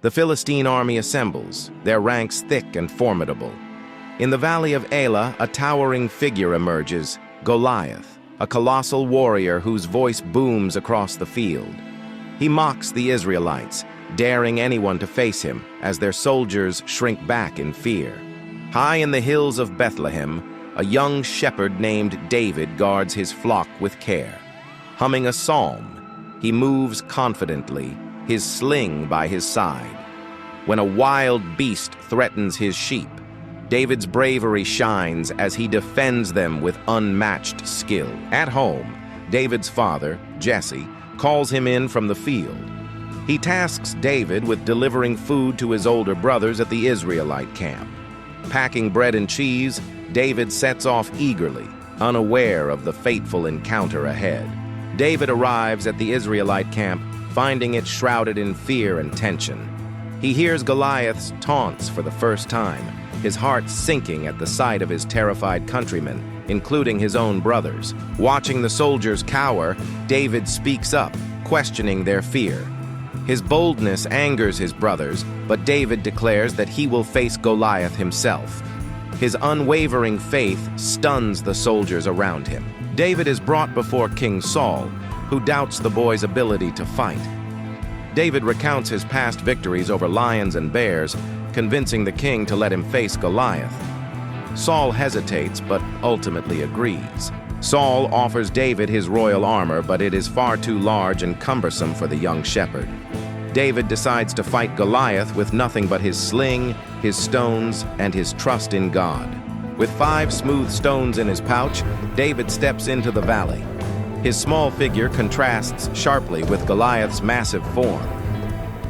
The Philistine army assembles, their ranks thick and formidable. In the valley of Elah, a towering figure emerges, Goliath, a colossal warrior whose voice booms across the field. He mocks the Israelites, daring anyone to face him as their soldiers shrink back in fear. High in the hills of Bethlehem, a young shepherd named David guards his flock with care. Humming a psalm, he moves confidently, his sling by his side. When a wild beast threatens his sheep, David's bravery shines as he defends them with unmatched skill. At home, David's father, Jesse, calls him in from the field. He tasks David with delivering food to his older brothers at the Israelite camp. Packing bread and cheese, David sets off eagerly, unaware of the fateful encounter ahead. David arrives at the Israelite camp, finding it shrouded in fear and tension. He hears Goliath's taunts for the first time, his heart sinking at the sight of his terrified countrymen, including his own brothers. Watching the soldiers cower, David speaks up, questioning their fear. His boldness angers his brothers, but David declares that he will face Goliath himself. His unwavering faith stuns the soldiers around him. David is brought before King Saul, who doubts the boy's ability to fight. David recounts his past victories over lions and bears, convincing the king to let him face Goliath. Saul hesitates, but ultimately agrees. Saul offers David his royal armor, but it is far too large and cumbersome for the young shepherd. David decides to fight Goliath with nothing but his sling, his stones, and his trust in God. With 5 smooth stones in his pouch, David steps into the valley. His small figure contrasts sharply with Goliath's massive form.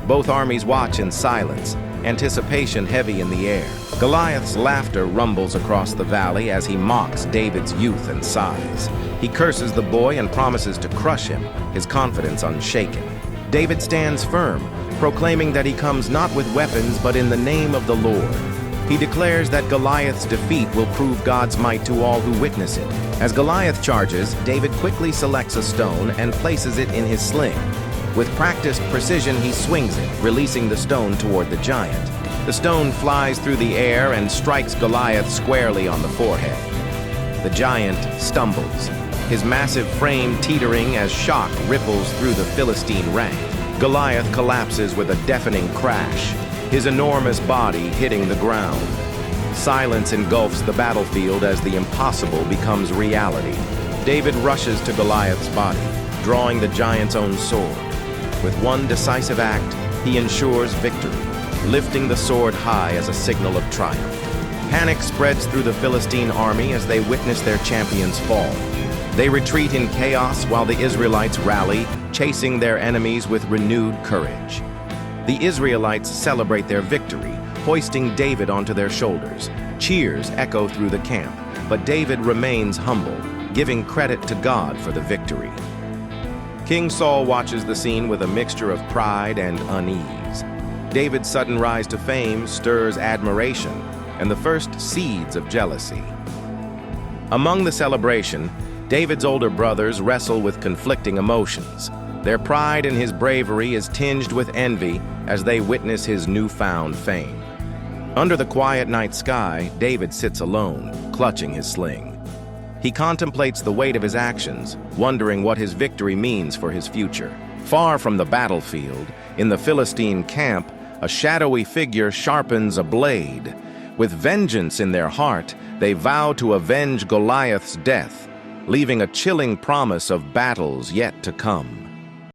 Both armies watch in silence, anticipation heavy in the air. Goliath's laughter rumbles across the valley as he mocks David's youth and size. He curses the boy and promises to crush him, his confidence unshaken. David stands firm, proclaiming that he comes not with weapons but in the name of the Lord. He declares that Goliath's defeat will prove God's might to all who witness it. As Goliath charges, David quickly selects a stone and places it in his sling. With practiced precision, he swings it, releasing the stone toward the giant. The stone flies through the air and strikes Goliath squarely on the forehead. The giant stumbles, his massive frame teetering as shock ripples through the Philistine rank. Goliath collapses with a deafening crash, his enormous body hitting the ground. Silence engulfs the battlefield as the impossible becomes reality. David rushes to Goliath's body, drawing the giant's own sword. With one decisive act, he ensures victory, lifting the sword high as a signal of triumph. Panic spreads through the Philistine army as they witness their champions fall. They retreat in chaos while the Israelites rally, chasing their enemies with renewed courage. The Israelites celebrate their victory, hoisting David onto their shoulders. Cheers echo through the camp, but David remains humble, giving credit to God for the victory. King Saul watches the scene with a mixture of pride and unease. David's sudden rise to fame stirs admiration and the first seeds of jealousy. Among the celebration, David's older brothers wrestle with conflicting emotions. Their pride in his bravery is tinged with envy as they witness his newfound fame. Under the quiet night sky, David sits alone, clutching his sling. He contemplates the weight of his actions, wondering what his victory means for his future. Far from the battlefield, in the Philistine camp, a shadowy figure sharpens a blade. With vengeance in their heart, they vow to avenge Goliath's death, leaving a chilling promise of battles yet to come.